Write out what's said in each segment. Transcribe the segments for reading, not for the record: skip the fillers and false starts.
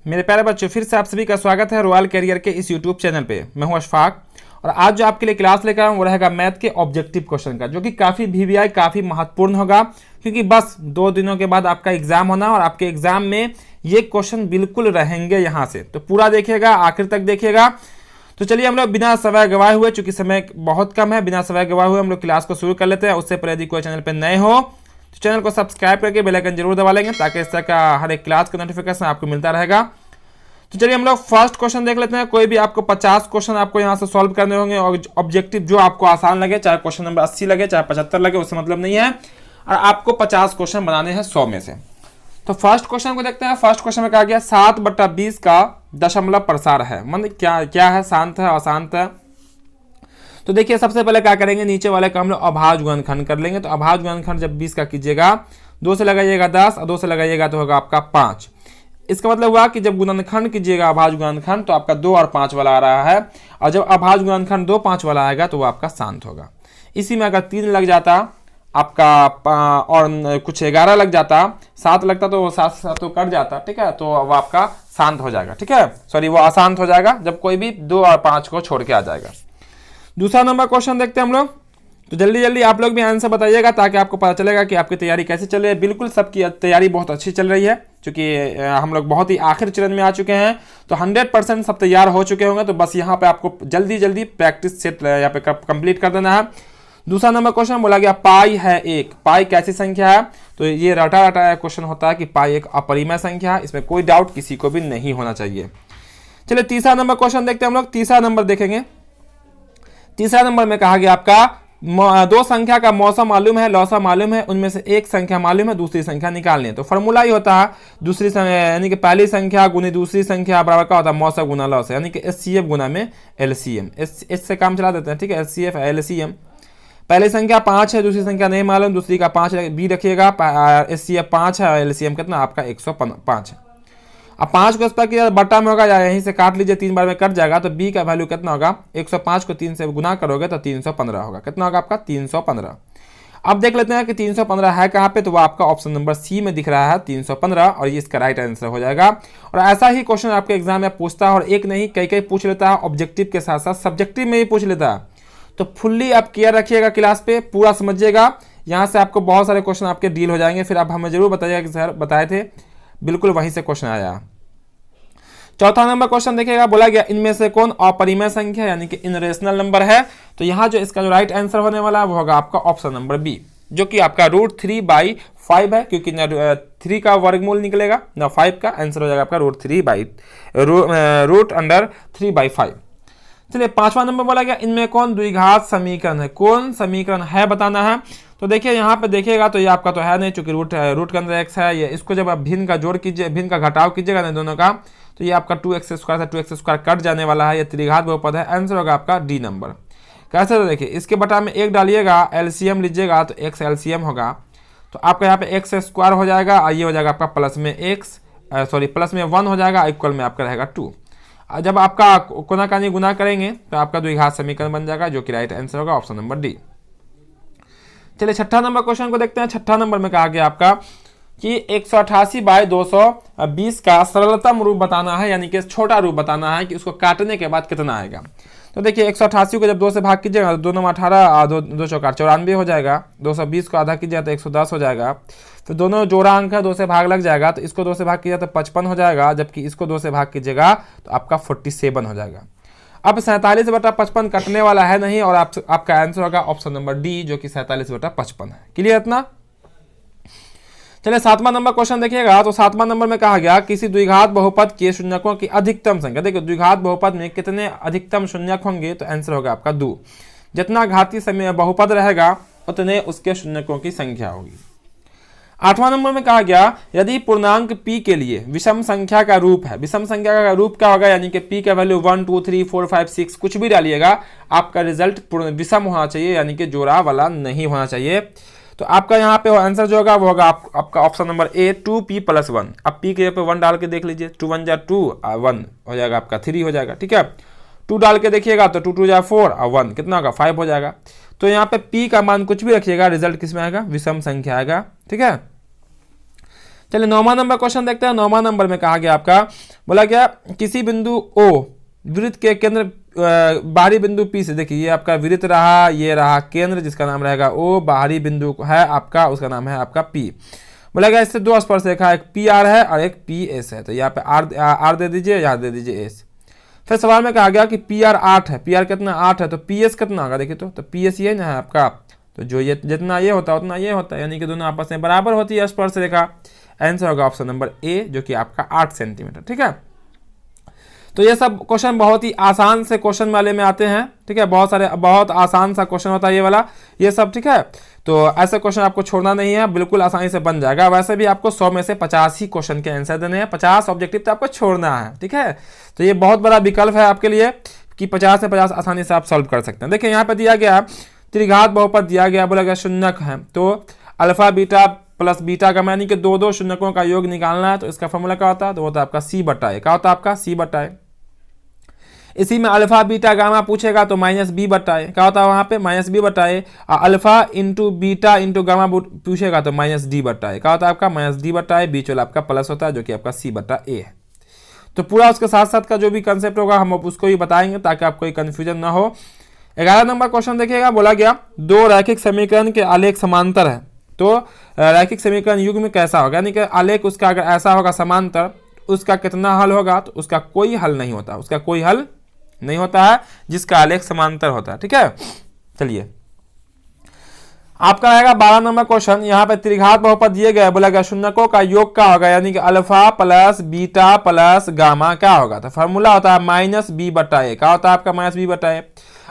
मेरे प्यारे बच्चों, फिर से आप सभी का स्वागत है रॉयल कैरियर के इस यूट्यूब चैनल पे। मैं हूं अशफाक और आज जो आपके लिए क्लास लेकर आया हूं वो रहेगा मैथ के ऑब्जेक्टिव क्वेश्चन का, जो कि काफ़ी वीवीआई काफ़ी महत्वपूर्ण होगा, क्योंकि बस 2 दिनों के बाद आपका एग्जाम होना और आपके एग्जाम में ये क्वेश्चन बिल्कुल रहेंगे यहाँ से। तो पूरा देखिएगा, आखिर तक देखिएगा। तो चलिए हम लोग बिना समय गवाए हुए, चूंकि समय बहुत कम है, बिना समय गवाए हुए हम लोग क्लास को शुरू कर लेते हैं। उससे पहले यदि कोई चैनल पर नए हो तो चैनल को सब्सक्राइब करके बेल आइकन जरूर दबा लेंगे, ताकि इस तरह का हर एक क्लास का नोटिफिकेशन आपको मिलता रहेगा। तो चलिए हम लोग फर्स्ट क्वेश्चन देख लेते हैं। कोई भी आपको 50 क्वेश्चन आपको यहाँ से सॉल्व करने होंगे और ऑब्जेक्टिव जो आपको आसान लगे, चाहे क्वेश्चन नंबर 80 लगे चाहे 75 लगे, उससे मतलब नहीं है। और आपको 50 क्वेश्चन बनाने हैं 100 में से। तो फर्स्ट क्वेश्चन को देखते हैं। फर्स्ट क्वेश्चन में कहा गया 7/20 का दशमलव प्रसार है। मतलब क्या है, शांत है, अशांत है। तो देखिए सबसे पहले क्या करेंगे, नीचे वाले का हम लोग अभाज्य गुणनखंड कर लेंगे। तो अभाज्य गुणनखंड जब 20 का कीजिएगा, 2 से लगाइएगा 10 और 2 से लगाइएगा तो होगा आपका 5। इसका मतलब हुआ कि जब गुणनखंड कीजिएगा अभाज्य गुणनखंड तो आपका 2 और 5 वाला आ रहा है, और जब अभाज्य गुणनखंड 2, 5 वाला आएगा तो वो आपका शांत होगा। इसी में अगर 3 लग जाता आपका और कुछ 11 लग जाता, 7 लगता तो वो 7 तो कट जाता, ठीक है, तो वो आपका शांत हो जाएगा, ठीक है, सॉरी वो अशांत हो जाएगा जब कोई भी 2 और 5 को छोड़ के आ जाएगा। दूसरा नंबर क्वेश्चन देखते हैं हम लोग। तो जल्दी जल्दी आप लोग भी आंसर बताइएगा, ताकि आपको पता चलेगा कि आपकी तैयारी कैसे चल रही है। बिल्कुल सबकी तैयारी बहुत अच्छी चल रही है, क्योंकि हम लोग बहुत ही आखिर चरण में आ चुके हैं। तो 100% सब तैयार हो चुके होंगे। तो बस यहाँ पे आपको जल्दी जल्दी प्रैक्टिस सेट यहाँ पे कंप्लीट कर देना है। दूसरा नंबर क्वेश्चन बोला गया पाई है 1। पाई कैसी संख्या है? तो ये रटा रटा क्वेश्चन होता है कि पाई एक अपरिमेय संख्या है, इसमें कोई डाउट किसी को भी नहीं होना चाहिए। चलिए तीसरा नंबर क्वेश्चन देखते हैं हम लोग। तीसरा नंबर देखेंगे। तीसरा नंबर में कहा गया आपका 2 संख्या का मौसम मालूम है, लौसा मालूम है, उनमें से एक संख्या मालूम है, दूसरी संख्या निकालनी है। तो फॉर्मूला ही होता है दूसरी यानी कि पहली संख्या गुनी दूसरी संख्या बराबर का होता है मौसा गुना लौसा, यानी कि एचसीएफ गुना में एलसीएम। इससे काम चला देते हैं, ठीक है, एचसीएफ एलसीएम। पहली संख्या 5 है, दूसरी संख्या नहीं मालूम, दूसरी का 5 बी रखिएगा। एचसीएफ 5 है और एलसीएम कितना आपका 105 है। अब 5 को इस पर किया बट्टा में होगा, यहीं से काट लीजिए, 3 बार में कट जाएगा। तो बी का वैल्यू कितना होगा, 105 को 3 से गुना करोगे तो 315 होगा। कितना होगा आपका 315। अब देख लेते हैं कि 315 है कहाँ पे। तो वो आपका ऑप्शन नंबर सी में दिख रहा है 315, और ये इसका राइट आंसर हो जाएगा। और ऐसा ही क्वेश्चन आपके एग्जाम में पूछता है, और एक नहीं कई पूछ लेता है, ऑब्जेक्टिव के साथ साथ सब्जेक्टिव में भी पूछ लेता है। तो फुल्ली आप केयर रखिएगा, क्लास पे पूरा समझिएगा। यहाँ से आपको बहुत सारे क्वेश्चन आपके डील हो जाएंगे, फिर आप हमें जरूर बताइएगा कि सर बताए थे, बिल्कुल वहीं से क्वेश्चन आया। चौथा नंबर क्वेश्चन देखिएगा, बोला गया इनमें से कौन अपरिमेय संख्या यानी कि इनरेशनल नंबर है। तो यहाँ जो इसका जो राइट आंसर होने वाला है वो होगा आपका ऑप्शन नंबर बी, जो कि आपका √3/5 है, क्योंकि 3 का वर्गमूल निकलेगा ना, 5 का आंसर हो जाएगा आपका √3/5। चलिए पांचवा नंबर बोला गया इनमें कौन द्विघात समीकरण है। कौन समीकरण है बताना है। तो देखिए यहाँ पे देखिएगा तो ये आपका तो है नहीं, चूंकि रूट के अंदर एक्स है। ये इसको जब आप भिन्न का जोड़ कीजिए, भिन्न का घटाव कीजिएगा ना दोनों का, तो ये आपका 2x² से 2x² कट जाने वाला है। ये त्रिघात बहुपद है, आंसर होगा आपका डी नंबर। कैसे? तो देखिए इसके बटा में 1 डालिएगा, एलसीएम लीजिएगा तो x एलसीएम होगा। तो आपका यहाँ पे x² हो जाएगा, और ये हो जाएगा आपका प्लस में 1 हो जाएगा, इक्वल में आपका रहेगा 2। जब आपका कोना कानी गुना करेंगे तो आपका द्विघात समीकरण बन जाएगा, जो कि राइट आंसर होगा ऑप्शन नंबर डी। चलिए छठा नंबर क्वेश्चन को देखते हैं। छठा नंबर में कहा गया आपका कि 188/220 का सरलतम रूप बताना है, यानी कि छोटा रूप बताना है कि उसको काटने के बाद कितना आएगा। तो देखिए 188 को जब 2 से भाग कीजिएगा तो 2 9 18 और 2 4 94 हो जाएगा। 220 को आधा कीजिएगा तो 110 हो जाएगा। तो दोनों जोड़ा अंक है, 2 से भाग लग जाएगा, तो इसको 2 से भाग कीजिएगा तो 55 हो जाएगा, जबकि इसको 2 से भाग कीजिएगा तो आपका 47 हो जाएगा। अब 47/55 कटने वाला है नहीं, और आपका आंसर होगा ऑप्शन नंबर डी, जो कि 47/55 है। क्लियर इतना? चलिए सातवां नंबर क्वेश्चन देखिएगा। तो सातवां नंबर में कहा गया किसी द्विघात बहुपद के शून्यकों की अधिकतम संख्या। देखिए द्विघात बहुपद में कितने अधिकतम शून्यक होंगे, तो आंसर होगा आपका 2। जितना घातीय समय बहुपद रहेगा उतने उसके शून्यकों की संख्या होगी। आठवां नंबर में कहा गया यदि पूर्णांक p के लिए विषम संख्या का रूप है। विषम संख्या का रूप क्या होगा, यानी कि p का वैल्यू 1 2 3 4 5 6 कुछ भी डालिएगा, आपका रिजल्ट विषम होना चाहिए, यानी कि जोड़ा वाला नहीं होना चाहिए। तो आपका यहाँ पे आंसर जो होगा वो होगा आपका ऑप्शन नंबर ए 2p+1। अब p के पे 1 डाल के देख लीजिए, 2 1 जा 2 और 1 हो जाएगा आपका 3 हो जाएगा, ठीक है। 2 डाल के देखिएगा तो 2 2 जा 4 और 1 कितना होगा 5 हो जाएगा। तो यहाँ पे p का मान कुछ भी रखिएगा, रिजल्ट किस में आएगा, विषम संख्या आएगा, ठीक है। चलिए 9वां नंबर क्वेश्चन देखते हैं। 9वां नंबर में कहा गया आपका, बोला गया किसी बिंदु O वृत्त के केंद्र बाहरी बिंदु P से, देखिए ये आपका वृत्त रहा, ये रहा केंद्र जिसका नाम रहेगा O, बाहरी बिंदु है आपका उसका नाम है आपका P। बोला गया इससे दो स्पर्शरेखा, एक PR है और एक PS है, तो यहाँ पे R दे दीजिए, यहाँ दे दीजिए S। फिर सवाल में कहा गया कि PR 8 है, PR कितना 8 है, तो PS कितना होगा, देखिए तो PS ये ना है आपका, तो जो ये जितना ये होता है उतना ये होता है, यानी कि दोनों आपस में बराबर होती है स्पर्शरेखा। आंसर होगा ऑप्शन नंबर A जो कि आपका 8 सेंटीमीटर। ठीक है, तो ये सब क्वेश्चन बहुत ही आसान से क्वेश्चन वाले में आते हैं। ठीक है, बहुत आसान सा क्वेश्चन होता है ये वाला, ये सब। ठीक है, तो ऐसे क्वेश्चन आपको छोड़ना नहीं है, बिल्कुल आसानी से बन जाएगा। वैसे भी आपको 100 में से 50 ही क्वेश्चन के आंसर देने हैं, 50 ऑब्जेक्टिव तो आपको छोड़ना है। ठीक है, तो ये बहुत बड़ा विकल्प है आपके लिए कि 50 से 50 आसानी से आप सॉल्व कर सकते हैं। देखिए यहाँ पे दिया गया त्रिघात बहुपद दिया गया, बोला गया शून्यक है, तो अल्फा बीटा प्लस बीटा का यानी कि दो शून्यकों का योग निकालना है, तो इसका फॉर्मूला क्या होता है, तो होता है आपका C/A। क्या होता है आपका C/A। इसी में अल्फा बीटा गामा पूछेगा तो -B/A। क्या होता है वहां पे -B/A। Alpha into beta into gamma पूछेगा तो -D/A। क्या होता है आपका -D/A, बीच वाला आपका प्लस होता है जो कि आपका C/A है। तो पूरा उसके साथ साथ का जो भी कंसेप्ट होगा हम उसको ही बताएंगे ताकि आपको कोई कंफ्यूजन ना हो। 11 नंबर क्वेश्चन देखिएगा, बोला गया दो रैखिक समीकरण के आलेख समांतर है, तो रैखिक समीकरण युग्म कैसा होगा, यानी कि आलेख उसका अगर ऐसा होगा समांतर, उसका कितना हल होगा, तो उसका कोई हल नहीं होता, उसका कोई हल नहीं होता है जिसका आलेख समांतर होता है। ठीक है, चलिए आपका रहेगा 12 नंबर क्वेश्चन। यहाँ पे त्रिघात बहुपद दिए गए, बोला गया शून्यकों का योग क्या होगा, यानी कि alpha plus beta plus gamma क्या होगा, तो फॉर्मूला होता है -B/A। क्या होता है आपका -B/A।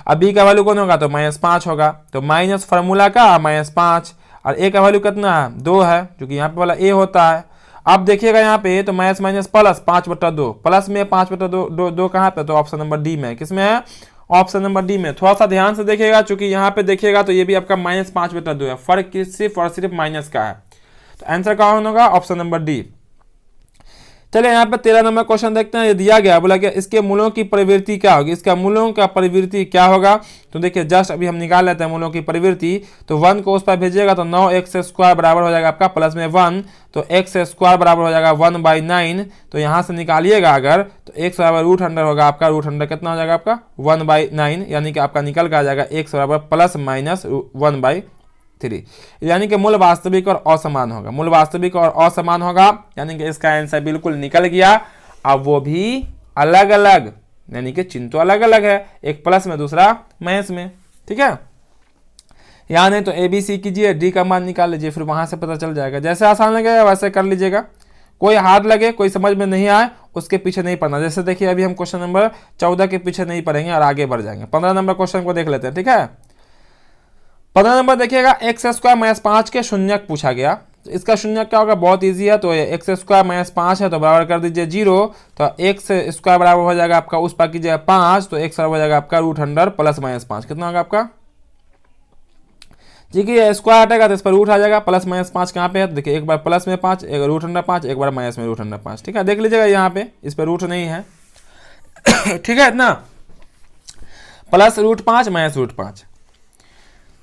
अब बी का वैल्यू कौन होगा, तो -5 होगा, तो माइनस फॉर्मूला का -5 और ए का वैल्यू कितना है 2 है, जो कि यहाँ पे वाला ए होता है। अब देखिएगा यहाँ पे तो माइनस माइनस प्लस 5/2, प्लस में 5/2 कहाँ पे, तो ऑप्शन नंबर डी में। किसमें है, ऑप्शन नंबर डी में। थोड़ा सा ध्यान से देखिएगा, चूंकि यहाँ पे देखिएगा तो ये भी आपका -5/2 है, फर्क सिर्फ और सिर्फ माइनस का है, तो आंसर कौन होगा, ऑप्शन नंबर डी। चलिए यहाँ पे 13 नंबर क्वेश्चन देखते हैं। ये दिया गया, बोला गया इसके मूलों की प्रवृत्ति क्या होगी, इसका मूलों का प्रवृत्ति क्या होगा, तो देखिए जस्ट अभी हम निकाल लेते हैं मूलों की प्रवृत्ति। तो 1 को उस पर भेजिएगा तो 9x² बराबर हो जाएगा आपका प्लस में 1, तो x² बराबर हो जाएगा 1/9। तो यहाँ से निकालिएगा अगर तो x बराबर √100 होगा आपका, √100 कितना हो जाएगा आपका 1/9, यानी कि आपका निकल कर आ जाएगा x बराबर ±1/3, यानी कि मूल वास्तविक और असमान होगा, मूल वास्तविक और असमान होगा, यानी कि इसका आंसर बिल्कुल निकल गया। अब वो भी अलग अलग, यानी कि चिन्ह तो अलग अलग है, एक प्लस में दूसरा माइनस में। ठीक है, या नहीं तो ABC कीजिए, D का मान निकाल लीजिए, फिर वहां से पता चल जाएगा। जैसे आसान लगेगा वैसे कर लीजिएगा, कोई हार्ड लगे कोई समझ में नहीं आए उसके पीछे नहीं पढ़ना। जैसे देखिए अभी हम क्वेश्चन नंबर 14 के पीछे नहीं पढ़ेंगे और आगे बढ़ जाएंगे। 15 नंबर क्वेश्चन को देख लेते हैं। ठीक है, 15 नंबर देखिएगा, x² - 5 के शून्यक पूछा गया। तो इसका शून्यक क्या होगा, बहुत इजी है, तो x² - 5 है तो बराबर कर दीजिए 0, तो x² बराबर हो जाएगा आपका उस पर कीजिएगा 5, तो x बराबर हो जाएगा आपका √100 प्लस -5, कितना होगा आपका, ठीक है स्क्वायर हटेगा तो इस पर रूट आ जाएगा, प्लस -5 कहाँ पे है, देखिए एक बार प्लस में 5, एक √100 5, एक बार माइनस में √100 5। ठीक है, देख लीजिएगा यहाँ पे इस पर रूट नहीं है। ठीक है, इतना प्लस √5 माइनस √5।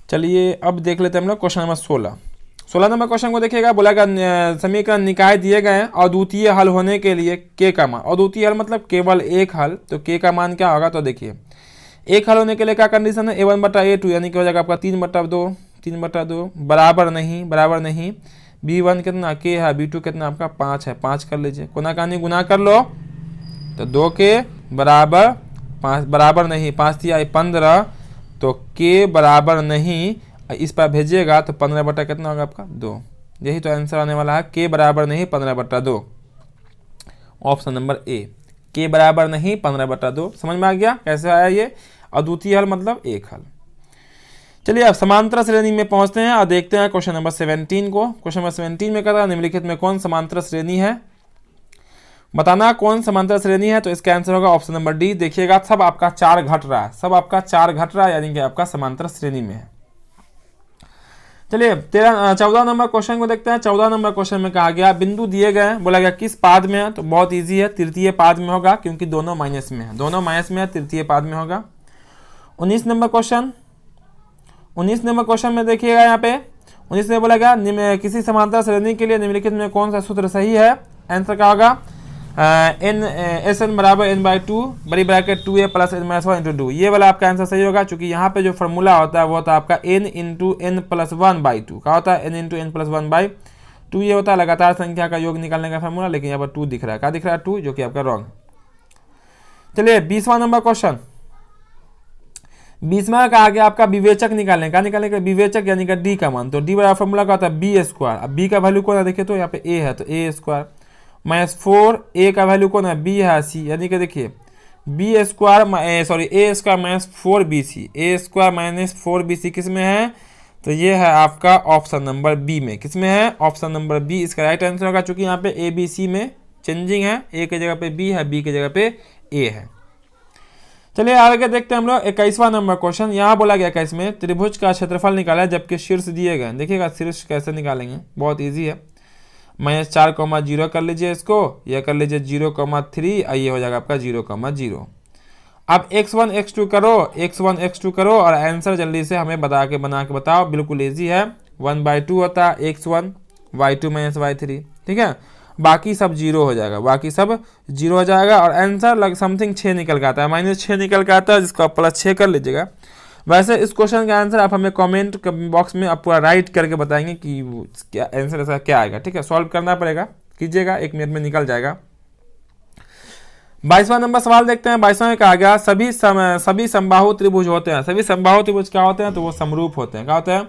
चलिए अब देख लेते हैं हम लोग क्वेश्चन नंबर 16 नंबर क्वेश्चन को देखिएगा, बोला गया समीकरण निकाय दिए गए हैं, अद्वितीय हल होने के लिए k का मान, अद्वितीय हल मतलब केवल एक हल, तो k का मान क्या होगा, तो देखिए एक हल होने के लिए क्या कंडीशन है, a1/a2 यानी कि हो जाएगा आपका 3/2 बराबर नहीं b1 कितना k है, b2 कितना आपका 5 है, 5 कर लीजिए, कोना कानी गुना कर लो तो 2 के बराबर 5 बराबर नहीं, 5 थी 15, तो k बराबर नहीं, इस पर भेजिएगा तो 15 कितना होगा आपका 2। यही तो आंसर आने वाला है, k बराबर नहीं 15/2, ऑप्शन नंबर ए, k बराबर नहीं 15/2। समझ में आ गया कैसे आया ये, अद्वितीय हल मतलब एक हल। चलिए अब समांतर श्रेणी में पहुंचते हैं और देखते हैं क्वेश्चन नंबर 17 को। क्वेश्चन नंबर 17 में कहता है निम्नलिखित में कौन समांतर श्रेणी है, बताना कौन समांतर श्रेणी है, तो इसका आंसर होगा ऑप्शन नंबर डी। देखिएगा सब आपका 4 घट रहा है, सब आपका 4 घट रहा है, यानी कि आपका समांतर श्रेणी में है। चलिए 14 नंबर क्वेश्चन को देखते हैं। 14 नंबर क्वेश्चन में कहा गया बिंदु दिए गए, बोला गया किस पाद में है, तो बहुत इजी है, तृतीय पाद में होगा, क्योंकि दोनों माइनस में है, दोनों माइनस में है, तृतीय पाद में होगा। 19 नंबर क्वेश्चन में देखिएगा यहाँ पे 19 में बोला गया किसी समांतर श्रेणी के लिए निम्नलिखित में कौन सा सूत्र सही है। आंसर क्या होगा, एन एस एन बराबर एन बाई टू बड़ी bracket 2a plus n minus 1 into 2, ये वाला आपका आंसर सही होगा, क्योंकि यहाँ पे जो फॉर्मूला होता है वो होता है आपका n into n plus 1 by two. क्या होता है, n into n plus 1 by two, ये होता है लगातार संख्या का योग निकालने का फॉर्मूला, लेकिन यहाँ पर 2 दिख रहा है। क्या दिख रहा है, 2, जो कि आपका रॉन्ग। चलिए 20वां नंबर क्वेश्चन, 20वां का आगे आपका विवेचक निकालने का, विवेचक यानी कि डी का मान। तो डी बराबर फॉर्मूला का होता है बी स्क्वायर। अब बी का वैल्यू कौन है, देखिए तो यहाँ पे ए है तो ए स्क्वायर माइनस 4, ए का वैल्यू कौन है, बी है सी, यानी कि देखिए बी स्क्वायर सॉरी ए स्क्वायर माइनस 4bc, ए स्क्वायर माइनस 4bc किस में है, तो ये है आपका ऑप्शन नंबर बी में। किस में है, ऑप्शन नंबर बी इसका राइट आंसर होगा, क्योंकि यहाँ पे ए बी सी में चेंजिंग है, ए की जगह पे बी है, बी की जगह पे ए है। चलिए आगे देखते हैं हम लोग 21वां नंबर क्वेश्चन। यहाँ बोला गया 21 में त्रिभुज का क्षेत्रफल निकाला है जबकि शीर्ष दिए गए। देखिएगा शीर्ष कैसे निकालेंगे, बहुत ईजी है। -4,0 कर लीजिए इसको, यह कर लीजिए 0,3, ये हो जाएगा आपका 0,0। अब x1 x2 करो, x1 x2 करो और आंसर जल्दी से हमें बना के बताओ। बिल्कुल इजी है, 1/2 होता है x1 y2 माइनस y3, ठीक है। बाकी सब 0 हो जाएगा, बाकी सब 0 हो जाएगा और आंसर लग समथिंग 6 निकल के आता है, -6 निकल के आता है, जिसको आप +6 कर लीजिएगा। वैसे इस क्वेश्चन का आंसर आप हमें कमेंट बॉक्स में आप पूरा राइट करके बताएंगे कि क्या आंसर ऐसा क्या आएगा, ठीक है। सॉल्व करना पड़ेगा, कीजिएगा, 1 मिनट में निकल जाएगा। 22वां नंबर सवाल देखते हैं। 22वां में कहा गया सभी समबाहु त्रिभुज होते हैं। सभी समबाहु त्रिभुज क्या होते हैं, तो वो समरूप होते हैं। क्या होते हैं,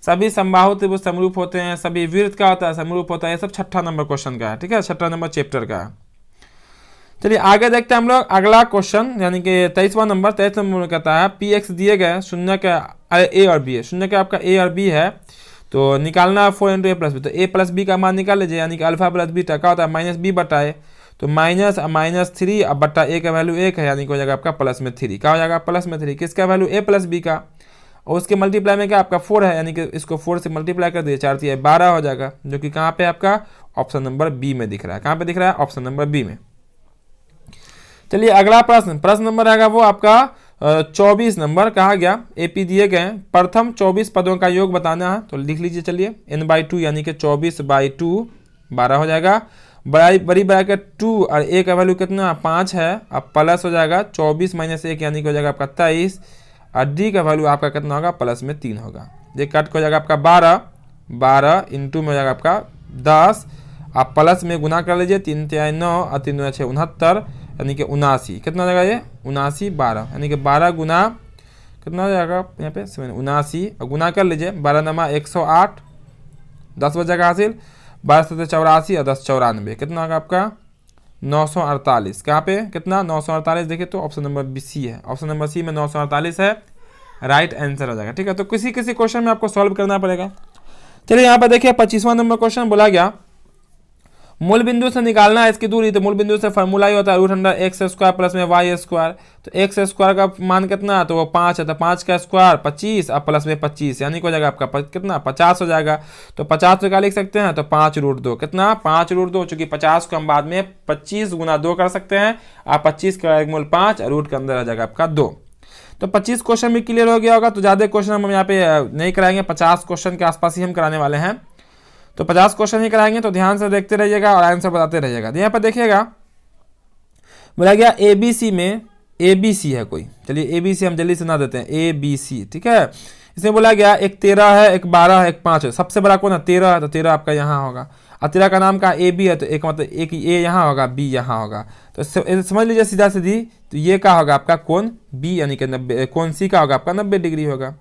सभी समबाहु त्रिभुज समरूप होते हैं। सभी वृत्त क्या होता है, समरूप होता है। ये सब 6ठा नंबर क्वेश्चन का है, ठीक है, 6ठा नंबर चैप्टर का है। चलिए आगे देखते हैं हम लोग अगला क्वेश्चन, यानी कि 23वां नंबर। 23 नंबर में कहता है px दिए गए, शून्य का a और b है, शून्य का आपका a और b है, तो निकालना 4 × a + b। तो a + b का मान निकाल लीजिए, यानी कि अल्फा + बीटा क्या होता है, -b बटा a, तो -3 अब बट्टा a का वैल्यू 1 है, यानी कि हो जाएगा आपका +3। क्या हो जाएगा, +3, किसका वैल्यू, a + b का, और उसके मल्टीप्लाई में क्या आपका 4 है, यानी कि इसको 4 से मल्टीप्लाई कर दिए, 4 × 3 = 12 हो जाएगा, जो कि कहाँ पे आपका ऑप्शन नंबर बी में दिख रहा है। कहाँ पे दिख रहा है, ऑप्शन नंबर बी में। चलिए अगला प्रश्न नंबर आएगा वो आपका 24 नंबर। कहा गया एपी दिए गए प्रथम 24 पदों का योग बताना है, तो लिख लीजिए। चलिए n/2 यानी कि 24/2 12 हो जाएगा। बड़ी ब्रैकेट 2 और a का वैल्यू कितना 5 है, अब प्लस हो जाएगा 24 - 1 यानी कि हो जाएगा आपका 23, और d का वैल्यू आपका कितना होगा, +3 होगा। ये कट हो जाएगा आपका 12 इंटू में हो जाएगा आपका 10, आप प्लस में गुना कर लीजिए, 3 × 3 = 9 और 3 × 6 = 69, यानी कि 79। कितना हो जाएगा ये 79 12, यानी कि 12 गुना कितना हो जाएगा यहाँ पे 79, और गुना कर लीजिए, 12 × 9 = 108, 10 बचेगा हासिल, 12 × 7 = 84 और 10 × 94, कितना होगा आपका 948। कहाँ पे कितना 948, देखिए तो ऑप्शन नंबर सी है, ऑप्शन नंबर सी में 948 है, राइट आंसर हो जाएगा, ठीक है। तो किसी क्वेश्चन में आपको सॉल्व करना पड़ेगा। चलिए यहाँ पर देखिए 25वां नंबर क्वेश्चन बोला गया मूल बिंदु से निकालना है इसकी दूरी। तो मूल बिंदु से फार्मूला ही होता है √x² प्लस में y²। तो x² का मान कितना है, तो वो 5 है, तो 5 का स्क्वायर 25 और प्लस में 25, यानी हो जाएगा आपका कितना 50 हो जाएगा। तो 50 को क्या लिख सकते हैं, तो 5√2, कितना 5√2, चूंकि 50 को हम बाद में 25 × 2 कर सकते हैं, आप 25 का वर्गमूल 5 और रूट के अंदर आ जाएगा आपका 2। तो 25 क्वेश्चन भी क्लियर हो गया होगा। तो ज़्यादा क्वेश्चन हम यहाँ पे नहीं कराएंगे, 50 क्वेश्चन के आसपास ही हम कराने वाले हैं। तो 50 क्वेश्चन ही कराएंगे, तो ध्यान से देखते रहिएगा और आंसर बताते रहिएगा। तो यहाँ पर देखिएगा बोला गया ABC में ABC है कोई, चलिए ABC हम जल्दी सुना देते हैं, ABC, ठीक है। इसमें बोला गया एक 13 है, एक 12 है, एक 5 है। सबसे बड़ा कौन है, 13 है, तो 13 आपका यहाँ होगा, और 13 का नाम का AB है, तो एक मतलब एक A यहाँ होगा, B यहाँ होगा। तो समझ लीजिए सीधा सीधी, तो ये क्या होगा आपका कोण B, यानी कि 90, कोण C का होगा आपका 90 डिग्री होगा।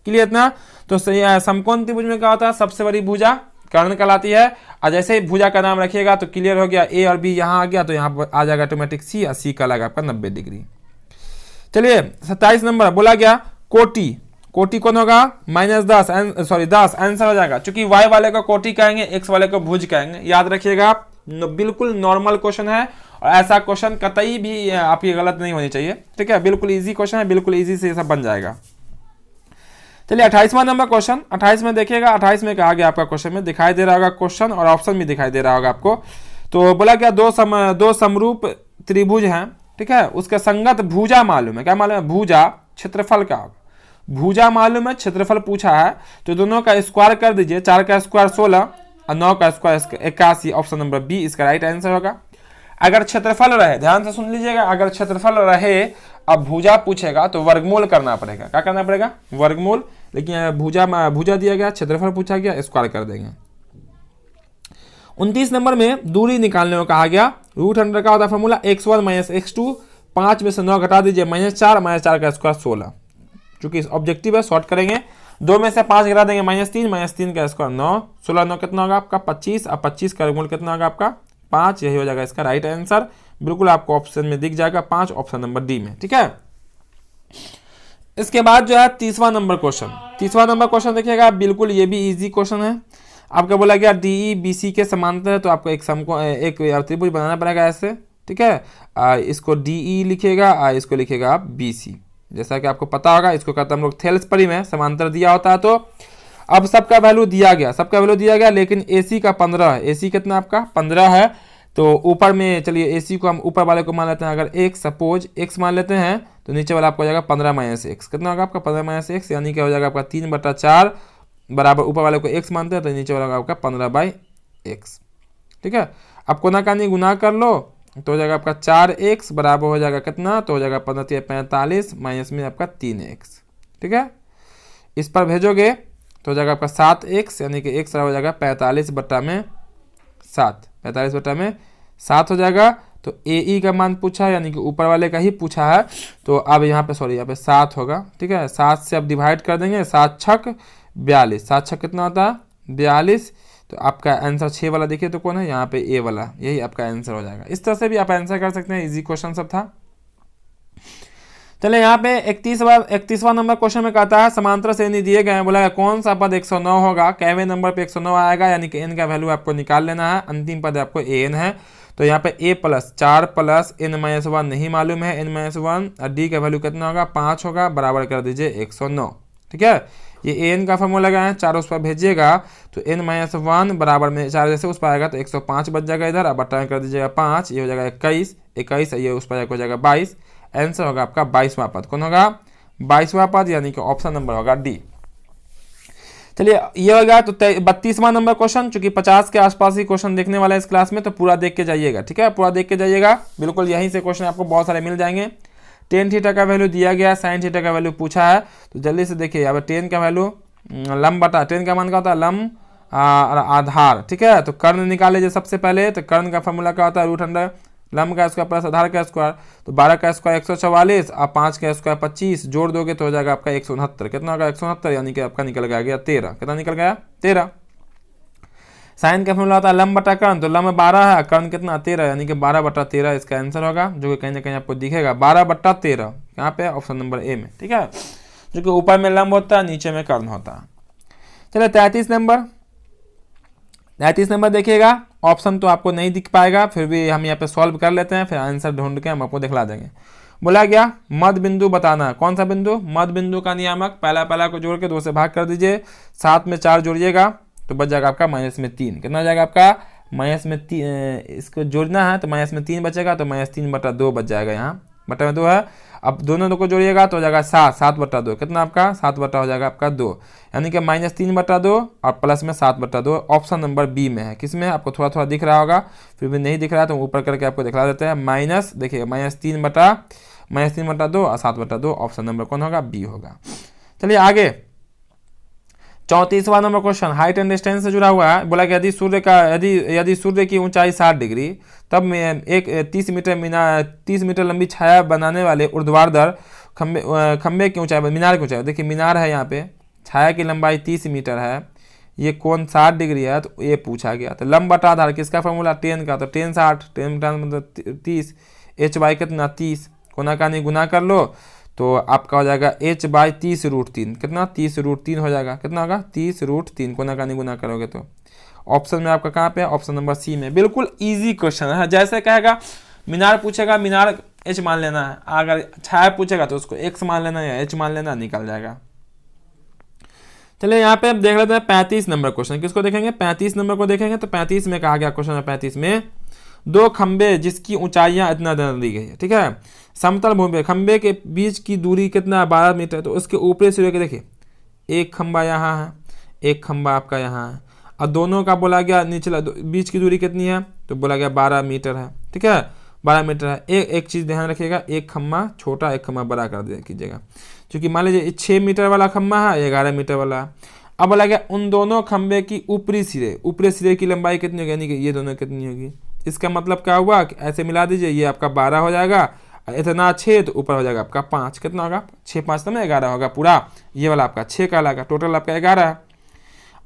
क्लियर इतना। तो समकोण त्रिभुज में क्या होता है, सबसे बड़ी भुजा कर्ण कहलाती है, और जैसे ही भुजा का नाम रखिएगा तो क्लियर हो गया, ए और बी यहाँ आ गया, तो यहाँ पर आ जाएगा ऑटोमेटिक सी, और सी का लगा आपका 90 डिग्री। चलिए 27 नंबर बोला गया कोटि कौन होगा, -10 आंसर हो जाएगा, क्योंकि y वाले को कोटि कहेंगे, x वाले को भुज कहेंगे। याद रखिएगा, बिल्कुल नॉर्मल क्वेश्चन है, और ऐसा क्वेश्चन कतई भी आपकी गलत नहीं होनी चाहिए, ठीक है। बिल्कुल ईजी क्वेश्चन है, बिल्कुल ईजी से ये सब बन जाएगा। चलिए 28वां नंबर क्वेश्चन। 28 में देखिएगा, 28 में कहा गया आपका क्वेश्चन में दिखाई दे रहा होगा क्वेश्चन, और ऑप्शन भी दिखाई दे रहा होगा आपको। तो बोला गया दो समरूप त्रिभुज हैं, ठीक है, उसके संगत भुजा मालूम है। क्या मालूम है, भुजा क्षेत्रफल का होगा। भुजा मालूम है, क्षेत्रफल पूछा है, तो दोनों का स्क्वायर कर दीजिए। 4 का स्क्वायर 16 और 9 का स्क्वायर 81। ऑप्शन नंबर बी इसका राइट आंसर होगा। अगर क्षेत्रफल रहे, ध्यान से सुन लीजिएगा, अगर क्षेत्रफल रहे अब भुजा पूछेगा तो वर्गमूल करना पड़ेगा। क्या करना पड़ेगा? वर्गमूल। लेकिन भुजा दिया गया, क्षेत्रफल पूछा गया, स्क्वायर कर देंगे। 29 नंबर में दूरी निकालने को कहा गया। रूट अंडर का होता है फॉर्मूला x1 माइनस x2, 5 में से 9 घटा दीजिए -4, -4 का स्क्वायर 16। चूंकि ऑब्जेक्टिव है शॉर्ट करेंगे, 2 में से 5 घटा देंगे -3 का स्क्वायर 9, 16 9 कितना होगा आपका 25, और 25 का वर्गमूल कितना होगा आपका 5। यही हो जाएगा इसका राइट आंसर। बिल्कुल आपको ऑप्शन में दिख जाएगा 5, ऑप्शन नंबर डी में। ठीक है, इसके बाद जो है 30वां नंबर क्वेश्चन। 30वां नंबर क्वेश्चन देखिएगा, बिल्कुल ये भी इजी क्वेश्चन है। आपका बोला गया DE BC के समांतर है, तो आपको एक त्रिभुज बनाना पड़ेगा ऐसे। ठीक है, इसको DE लिखेगा, इसको लिखेगा आप BC। जैसा कि आपको पता होगा, इसको कहते हैं हम लोग थेल्सपरी में समांतर दिया होता है। तो अब सबका वैल्यू दिया गया, लेकिन AC का 15 है। AC कितना आपका 15 है, तो ऊपर में चलिए AC को हम ऊपर वाले को मान लेते हैं। अगर x सपोज x मान लेते हैं, तो नीचे वाला आपको हो जाएगा 15 माइनस x। कितना होगा आपका 15 माइनस x, यानी कि हो जाएगा आपका 3/4 बराबर ऊपर वाले को x मानते हैं, तो नीचे वाला आपका 15/x। ठीक है, अब कोना कानी गुना कर लो, तो हो जाएगा आपका 4x बराबर हो जाएगा कितना, तो हो जाएगा 15 45 माइनस में आपका 3x। ठीक है, इस पर भेजोगे तो हो जाएगा आपका 7x, यानी कि x हो जाएगा 45/7। 45/7 हो जाएगा। तो AE का मान पूछा है, यानी कि ऊपर वाले का ही पूछा है। तो अब यहाँ पे 7 होगा। ठीक है, 7 से अब डिवाइड कर देंगे, 7 छक 42, 7 छक कितना होता है 42। तो आपका आंसर 6 वाला देखिए तो कौन है यहाँ पे, A वाला, यही आपका आंसर हो जाएगा। इस तरह से भी आप आंसर कर सकते हैं, इजी क्वेश्चन सब था। चले यहाँ पे 31वां नंबर क्वेश्चन में कहता है समांतर श्रेणी दिए गए हैं, बोला कौन सा पद 109 होगा, कैवे नंबर पे 109 आएगा, यानी कि n का वैल्यू आपको निकाल लेना है। अंतिम पद आपको an है, तो यहाँ पे a प्लस 4 प्लस n-1 नहीं मालूम है, n-1 और d का वैल्यू कितना होगा 5 होगा, बराबर कर दीजिए 109। ठीक है, ये an का फॉर्मूला लगाए, 4 उस पर भेजिएगा तो n-1 बराबर में 4 जैसे उस पर आएगा तो 105 बच जाएगा इधर। अब बटा कर दीजिएगा 5, ये हो जाएगा 21, ये उस पर हो जाएगा 22। आंसर होगा आपका 22वां पद। कौन होगा 22वां पद, यानी कि ऑप्शन नंबर होगा डी। चलिए ये हो गया। तो 32वां नंबर क्वेश्चन, चूंकि 50 के आसपास ही क्वेश्चन देखने वाला है इस क्लास में, तो पूरा देख के जाइएगा। ठीक है, पूरा देख के जाइएगा, बिल्कुल यहीं से क्वेश्चन आपको बहुत सारे मिल जाएंगे। टेन थीटा का वैल्यू दिया गया, साइन थीटा का वैल्यू पूछा है, तो जल्दी से देखिए। यहाँ पर टेन का वैल्यू लंब बटा, टेन का मान क्या होता है लंब आधार। ठीक है, तो कर्ण निकाल लीजिए सबसे पहले। तो कर्ण का फॉर्मूला क्या होता है रूट अंडर लंब का स्क्वायर प्लस आधार का स्क्वायर। तो 12 का स्क्वायर 144 और 5 का स्क्वायर 25, जोड़ दोगे तो हो जाएगा आपका 169। कितना होगा 169, यानी कि आपका निकल गया 13। कितना निकल गया 13। साइन का फॉर्मूला होता है लंब बटा कर्ण, तो लंब 12 है, कर्ण कितना 13, यानी कि 12/13 इसका आंसर होगा, जो कि कहीं ना कहीं आपको दिखेगा 12/13 यहाँ पे ऑप्शन नंबर ए में। ठीक है, जो कि ऊपर में लंब होता है, नीचे में कर्ण होता है। चलिए 33 नंबर देखिएगा। ऑप्शन तो आपको नहीं दिख पाएगा, फिर भी हम यहाँ पे सॉल्व कर लेते हैं, फिर आंसर ढूंढ के हम आपको दिखला देंगे। बोला गया मध्य बिंदु बताना। कौन सा बिंदु? मध्य बिंदु का नियामक। पहला को जोड़ के 2 से भाग कर दीजिए, 7 में 4 जोड़िएगा तो बच जाएगा आपका -3। कितना जाएगा आपका -3, इसको जोड़ना है तो -3 बचेगा, तो -3/2 बच जाएगा। यहाँ बटा में 2 है। अब दोनों को जोड़िएगा तो हो जाएगा 7/2। कितना आपका 7 बटा हो जाएगा आपका 2, यानी कि -3/2 और प्लस में 7/2 ऑप्शन नंबर बी में है। किस में आपको थोड़ा थोड़ा दिख रहा होगा, फिर भी नहीं दिख रहा है तो ऊपर करके आपको दिखला देते हैं। माइनस देखिए -3/2 और 7/2 ऑप्शन नंबर कौन होगा बी होगा। चलिए आगे 34वां number question height and distance से जुड़ा हुआ है। बोला कि यदि सूर्य की ऊंचाई 60 डिग्री, तब में एक 30 मीटर लंबी छाया बनाने वाले ऊर्ध्वाधर खंबे की ऊंचाई, मीनार की ऊंचाई, देखिए मीनार है यहाँ पे, छाया की लंबाई 30 मीटर है, ये कोण 60 डिग्री है, तो ये पूछा गया। तो लंब बटा आधार किसका फॉर्मूला टेन का, तो टेन 60, टेन मतलब 30, h/, कितना 30, कोना कानी गुना कर लो तो आपका हो जाएगा h/30√3। कितना 30√3 हो जाएगा। कितना होगा 30√3, कोना कानी गुना करोगे तो ऑप्शन में आपका कहाँ पे है ऑप्शन नंबर सी में। बिल्कुल इजी क्वेश्चन है। जैसे कहेगा मीनार पूछेगा, मीनार h मान लेना है, अगर छाया पूछेगा तो उसको x मान लेना है या h मान लेना, निकल जाएगा। चलिए यहाँ पे देख लेते हैं 35 नंबर क्वेश्चन। किसको देखेंगे 35 नंबर को देखेंगे। तो 35 में कहा गया क्वेश्चन 35 में दो खंबे जिसकी ऊंचाइयां इतना दी गई है, ठीक है। समतल भूमि पे खंबे के बीच की दूरी कितना 12 मीटर, तो उसके ऊपरी सिरे के देखिए एक खंबा यहाँ है, एक खंबा आपका यहाँ है, और दोनों का बोला गया निचला बीच की दूरी कितनी है, तो बोला गया 12 मीटर है, ठीक है, 12 मीटर है। एक चीज़ ध्यान रखिएगा, एक खम्मा छोटा एक खम्मा बड़ा कर दे कीजिएगा, क्योंकि मान लीजिए 6 मीटर वाला खम्मा है, 11 मीटर वाला है। अब बोला गया उन दोनों खंबे की ऊपरी सिरे की लंबाई कितनी होगी, यानी कि ये दोनों कितनी होगी। इसका मतलब क्या हुआ कि ऐसे मिला दीजिए, ये आपका 12 हो जाएगा, इतना 6 तो ऊपर हो जाएगा आपका 5, कितना होगा 6 5 तो 11 होगा पूरा, ये वाला आपका 6 का लगा, टोटल आपका 11 है।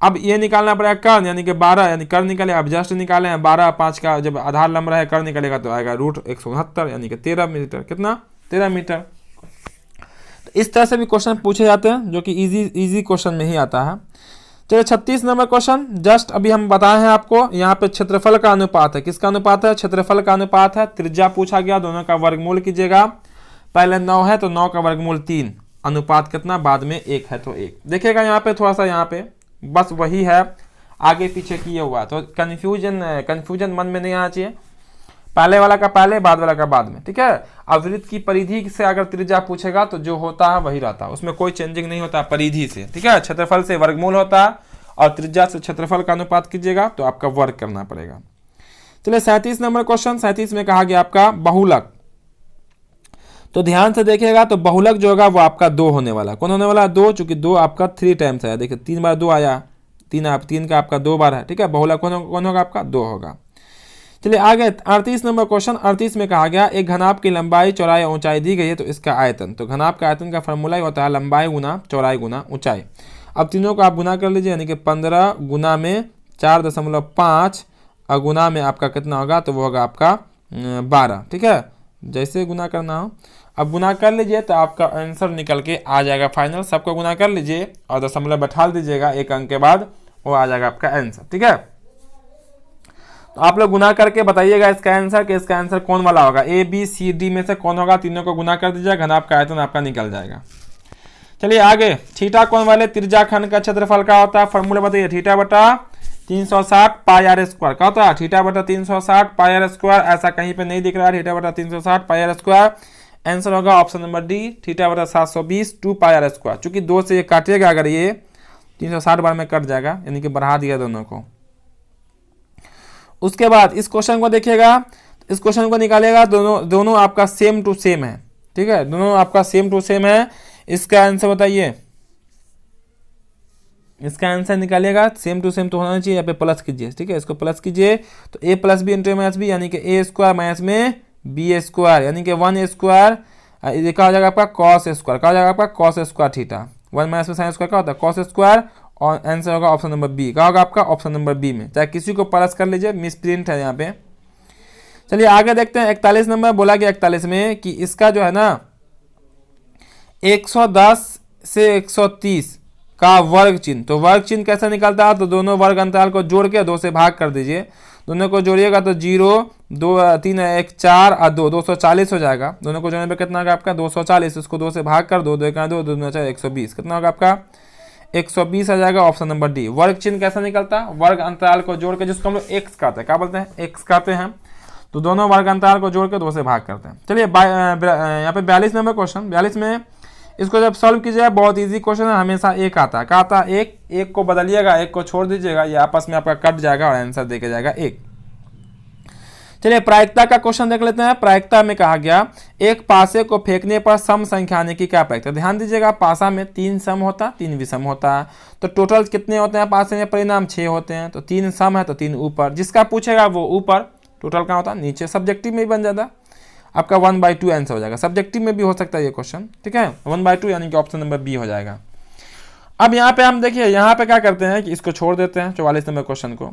अब ये निकालना पड़ेगा कर्ण, यानी कि 12, यानी कर्ण निकाले, अब जस्ट निकाले हैं 12 5 का जब आधार लंबा है कर्ण निकलेगा तो आएगा √169, यानी कि 13 मीटर, कितना 13 मीटर। तो इस तरह से भी क्वेश्चन पूछे जाते हैं, जो कि इजी क्वेश्चन में ही आता है। चलिए 36 नंबर क्वेश्चन, जस्ट अभी हम बताए हैं आपको, यहाँ पे क्षेत्रफल का अनुपात है, किसका अनुपात है, क्षेत्रफल का अनुपात है। त्रिज्या पूछा गया, दोनों का वर्गमूल कीजिएगा, पहले 9 है तो 9 का वर्गमूल 3, अनुपात कितना, बाद में 1 है तो 1। देखिएगा यहाँ पे थोड़ा सा, यहाँ पे बस वही है, आगे पीछे किया हुआ, तो कन्फ्यूजन मन में नहीं आना चाहिए, पहले वाला का पहले, बाद वाला का बाद में, ठीक है। अब वृत्त की परिधि से अगर त्रिज्या पूछेगा तो जो होता है वही रहता है, उसमें कोई चेंजिंग नहीं होता परिधि से, ठीक है। क्षेत्रफल से वर्गमूल होता है और त्रिज्या से क्षेत्रफल का अनुपात कीजिएगा तो आपका वर्ग करना पड़ेगा। चलिए 37 नंबर क्वेश्चन, 37 में कहा गया आपका बहुलक। तो ध्यान से देखिएगा, तो बहुलक जो होगा वो आपका 2 होने वाला, कौन होने वाला 2, चूंकि 2 आपका 3 टाइम्स आया, देखिए 3 बार 2 आया, 3 का आपका 2 बार है, ठीक है। बहुलक कौन होगा आपका 2 होगा। चलिए आगे 38 नंबर क्वेश्चन, 38 में कहा गया एक घनाभ की लंबाई चौड़ाई ऊंचाई दी गई है, तो इसका आयतन, तो घनाभ का आयतन का फॉर्मूला ही होता है लंबाई गुना चौड़ाई गुना ऊंचाई। अब तीनों को आप गुना कर लीजिए, यानी कि 15 गुना में 4.5 और गुना में आपका कितना होगा, तो वो होगा आपका 12, ठीक है, जैसे गुना करना हो। अब गुना कर लीजिए तो आपका आंसर निकल के आ जाएगा फाइनल, सबको गुना कर लीजिए और दशमलव बैठा दीजिएगा एक अंक के बाद, वो आ जाएगा आपका आंसर, ठीक है। तो आप लोग गुना करके बताइएगा इसका आंसर, कि इसका आंसर कौन वाला होगा, ABCD में से कौन होगा, तीनों को गुना कर दीजिएगा, घनाभ का आयतन आपका निकल जाएगा। चलिए आगे, थीटा कोण वाले त्रिज्याखंड का क्षेत्रफल का होता है, फॉर्मूला बताइए, थीटा बटा 360 पाई आर स्क्वायर, क्या होता है थीटा बटा 360 पाई आर स्क्वायर, ऐसा कहीं पे नहीं दिख रहा है, थीटा बटा 360 पाई आर स्क्वायर, आंसर होगा ऑप्शन नंबर डी, थीटा बटा 720 2 पाई आर स्क्वायर। चूंकि 2 से ये काटिएगा, अगर ये 360 बार में कट जाएगा, यानी कि बढ़ा दिया दोनों को। उसके बाद इस क्वेश्चन को देखिएगा, इस क्वेश्चन को निकालेगा, दोनों आपका सेम टू सेम है, ठीक है, दोनों आपका सेम टू सेम है। इसका आंसर बताइए, इसका आंसर निकालिएगा, सेम टू सेम तो होना चाहिए, यहाँ पे प्लस कीजिए, ठीक है, इसको प्लस कीजिए, तो a plus b into minus b, यानी कि a स्क्वायर माइनस में b स्क्वायर, यानी कि 1 स्क्वायर, ये क्या हो जाएगा आपका कॉस स्क्वायर, क्या हो जाएगा आपका कॉस स्क्वायर थीटा, 1 माइनस में साइन स्क्वायर क्या होता है कॉस स्क्वायर, और आंसर होगा ऑप्शन नंबर बी, क्या होगा आपका ऑप्शन नंबर बी में, चाहे किसी को प्लस कर लीजिए, मिस प्रिंट है यहाँ पे। चलिए आगे देखते हैं 41 नंबर, बोला गया 41 में कि इसका जो है ना 110 से 130 का वर्ग चिन्ह, तो वर्ग चिन्ह कैसे निकलता है, तो दोनों वर्ग अंतराल को जोड़ के 2 से भाग कर दीजिए, दोनों को जोड़िएगा तो 0 2 3 1 4 और 2 240 हो जाएगा, दोनों को जोड़ने पे कितना होगा आपका 240, उसको 2 से भाग कर 2 2 2 2 4 120, कितना होगा आपका 120 आ जाएगा, ऑप्शन नंबर डी। वर्ग चिन्ह कैसा निकलता है, वर्ग अंतराल को जोड़ के, जिसको हम लोग एक्स कहते हैं, क्या बोलते हैं एक्स कहते हैं, तो दोनों वर्ग अंतराल को जोड़ के 2 से भाग करते हैं। चलिए यहाँ पे 42 नंबर क्वेश्चन, 42 में इसको जब सॉल्व कीजिएगा, बहुत इजी क्वेश्चन है, हमेशा एक आता है, क्या आता है एक को बदलिएगा, एक को छोड़ दीजिएगा, ये आपस में आपका कट जाएगा और आंसर देके जाएगा 1। चलिए प्रायिकता का क्वेश्चन देख लेते हैं। प्रायिकता में कहा गया एक पासे को फेंकने पर सम संख्या आने की क्या प्रायिकता, ध्यान दीजिएगा, पासा में 3 सम होता है, 3 विषम होता है, तो टोटल कितने होते हैं पासे में, परिणाम 6 होते हैं, तो 3 सम है तो 3 ऊपर, जिसका पूछेगा वो ऊपर, टोटल का होता है नीचे, सब्जेक्टिव में भी बन जाता आपका 1/2 आंसर हो जाएगा, सब्जेक्टिव में भी हो सकता है ये क्वेश्चन, ठीक है, 1/2 यानी कि ऑप्शन नंबर बी हो जाएगा। अब यहाँ पे हम देखिए, यहाँ पे क्या करते हैं कि इसको छोड़ देते हैं 44 नंबर क्वेश्चन को।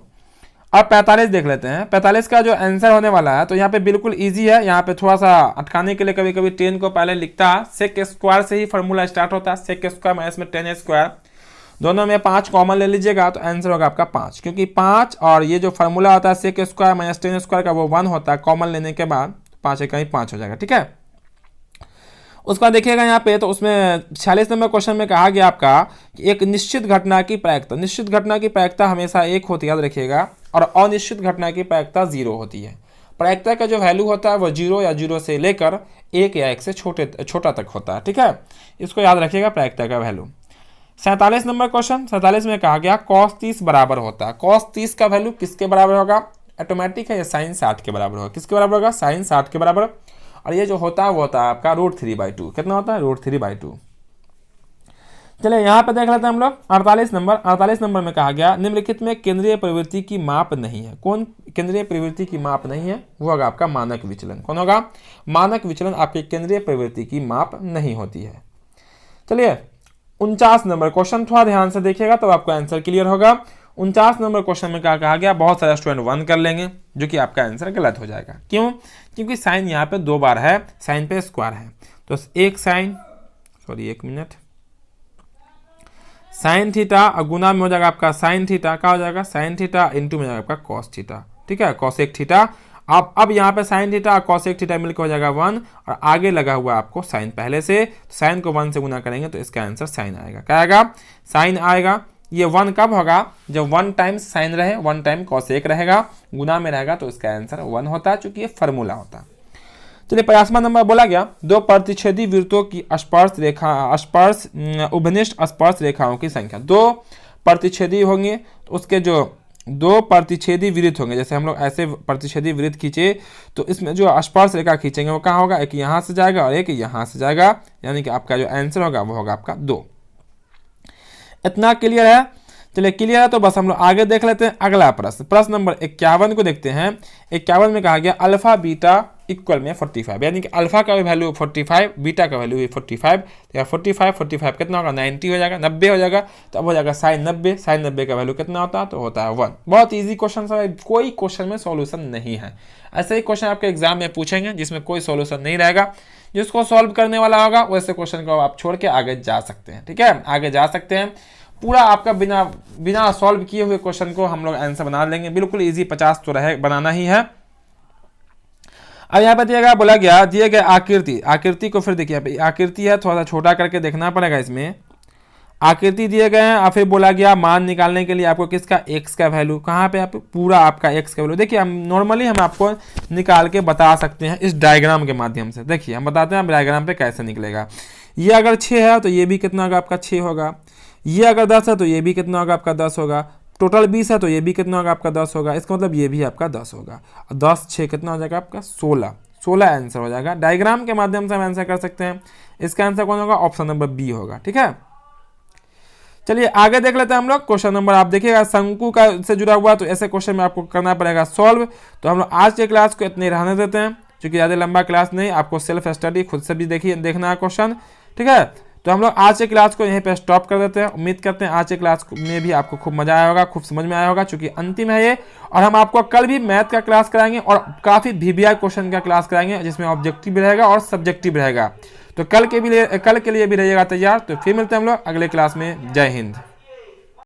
अब 45 देख लेते हैं, 45 का जो आंसर होने वाला है, तो यहाँ पे बिल्कुल इजी है, यहाँ पे थोड़ा सा अटकाने के लिए कभी कभी 10 को पहले लिखता है, सेक स्क्वायर से ही फॉर्मूला स्टार्ट होता है, सेक स्क्वायर माइनस में 10 स्क्वायर, दोनों में 5 कॉमन ले लीजिएगा तो आंसर होगा आपका 5, क्योंकि 5 और ये जो फॉर्मूला होता है सेक स्क्वायर माइनस 10 स्क्वायर का वो 1 होता है, कॉमन लेने के बाद 5 कहीं 5 हो जाएगा, ठीक है। उसके बाद देखिएगा यहाँ पे, तो उसमें 46 नंबर क्वेश्चन में कहा गया आपका कि एक निश्चित घटना की प्रायिकता, निश्चित घटना की प्रायिकता हमेशा 1 होती है, याद रखिएगा, और अनिश्चित घटना की प्रायिकता 0 होती है। प्रायिकता का जो वैल्यू होता है वो 0 या 0 से लेकर 1 या 1 से छोटा तक होता है। ठीक है, इसको याद रखिएगा प्रायिकता का वैल्यू। 47 नंबर क्वेश्चन, 47 में कहा गया cos 30 बराबर होता है। cos 30 का वैल्यू किसके बराबर होगा? ऑटोमेटिक है, ये sin 60 के बराबर होगा। किसके बराबर होगा? sin 60 के बराबर। और ये जो होता है वो होता है आपका √3/2। कितना होता है? √3/2। चलिए यहाँ पे देख लेते हैं हम लोग 48 नंबर। 48 नंबर में कहा गया निम्नलिखित में केंद्रीय प्रवृत्ति की माप नहीं है। कौन केंद्रीय प्रवृत्ति की माप नहीं है? वो होगा आपका मानक विचलन। कौन होगा? मानक विचलन आपकी केंद्रीय प्रवृत्ति की माप नहीं होती है। चलिए 49 नंबर क्वेश्चन थोड़ा ध्यान से देखिएगा तो आपको आंसर क्लियर होगा। 49 नंबर क्वेश्चन में क्या कहा गया? बहुत सारे स्टूडेंट 1 कर लेंगे, जो कि आपका आंसर गलत हो जाएगा। क्यों? क्योंकि साइन यहाँ पे 2 बार है, साइन पे स्क्वायर है, तो एक साइन थीटा और गुना में हो जाएगा आपका साइन थीटा। क्या हो जाएगा? साइन थीटा इंटू में जाएगा आपका कॉस थीटा। ठीक है, कॉसेक थीटा। अब यहाँ पे साइन थीटा और कॉसेक थीटा मिलकर हो जाएगा 1 और आगे लगा हुआ आपको साइन पहले से, साइन को 1 से गुना करेंगे तो इसका आंसर साइन आएगा। क्या आएगा? साइन आएगा। ये 1 कब होगा? जब 1 टाइम्स साइन रहे, 1 टाइम कॉसेक रहेगा, गुना में रहेगा तो इसका आंसर 1 होता है, चूंकि ये फॉर्मूला होता है। चलिए 50वां नंबर बोला गया दो प्रतिच्छेदी वृत्तों की उभनिष्ठ स्पर्श रेखाओं की संख्या। 2 प्रतिच्छेदी होंगे तो उसके जो 2 प्रतिच्छेदी वृत्त होंगे, जैसे हम लोग ऐसे प्रतिच्छेदी वृत्त खींचे तो इसमें जो स्पर्श रेखा खींचेंगे वो कहाँ होगा? एक यहाँ से जाएगा और एक यहाँ से जाएगा, यानी कि आपका जो आंसर होगा वो होगा आपका 2। इतना क्लियर है? चलिए क्लियर है तो बस हम लोग आगे देख लेते हैं अगला प्रश्न। प्रश्न नंबर 51 को देखते हैं। 51 में कहा गया अल्फा बीटा इक्वल में 45, यानी कि अल्फा का वैल्यू 45, बीटा का वैल्यू 45। तो 45 कितना होगा? 90 हो जाएगा, 90 हो जाएगा। तो अब हो जाएगा sin 90। sin 90 का वैल्यू कितना होता है? तो होता है 1। बहुत ईजी क्वेश्चन है, कोई क्वेश्चन में सॉल्यूशन नहीं है। ऐसे ही क्वेश्चन आपके एग्जाम में पूछेंगे जिसमें कोई सॉल्यूशन नहीं रहेगा। जिसको सॉल्व करने वाला होगा वैसे क्वेश्चन को आप छोड़ के आगे जा सकते हैं। ठीक है, आगे जा सकते हैं। पूरा आपका बिना सॉल्व किए हुए क्वेश्चन को हम लोग आंसर बना लेंगे। बिल्कुल इजी, 50 तो रहे, बनाना ही है। अब यहाँ पे दिया बोला गया दिए गए आकृति को फिर देखिए, यहाँ पे आकृति है, थोड़ा सा छोटा करके देखना पड़ेगा। इसमें आकृति दिए गए हैं और फिर बोला गया मान निकालने के लिए आपको किसका? x का वैल्यू। कहाँ पे? आप पूरा आपका x का वैल्यू। देखिए हम आपको निकाल के बता सकते हैं इस डायग्राम के माध्यम से। देखिए हम बताते हैं डायग्राम पे कैसे निकलेगा। ये अगर 6 है तो ये भी कितना होगा? आपका 6 होगा। ये अगर 10 है तो ये भी कितना होगा? आपका 10 होगा। टोटल 20 है तो ये भी कितना होगा? आपका 10 होगा। इसका मतलब ये भी आपका 10 होगा। 10 6 कितना हो जाएगा? आपका 16 आंसर हो जाएगा। डायग्राम के माध्यम से हम आंसर कर सकते हैं। इसका आंसर कौन होगा? ऑप्शन नंबर बी होगा। ठीक है, चलिए आगे देख लेते हैं हम लोग। क्वेश्चन नंबर आप देखिएगा शंकु का से जुड़ा हुआ, तो ऐसे क्वेश्चन में आपको करना पड़ेगा सॉल्व। तो हम लोग आज के क्लास को इतने रहने देते हैं, क्योंकि ज़्यादा लंबा क्लास नहीं, आपको सेल्फ स्टडी खुद से भी देखना है क्वेश्चन। ठीक है, तो हम लोग आज के क्लास को यहीं पे स्टॉप कर देते हैं। उम्मीद करते हैं आज के क्लास में भी आपको खूब मजा आया होगा, खूब समझ में आया होगा, क्योंकि अंतिम है ये। और हम आपको कल भी मैथ का क्लास कराएंगे और काफ़ी VBI क्वेश्चन का क्लास कराएंगे, जिसमें ऑब्जेक्टिव भी रहेगा और सब्जेक्टिव रहेगा। तो कल के लिए भी रहिएगा तैयार। तो फिर मिलते हैं हम लोग अगले क्लास में। जय हिंद।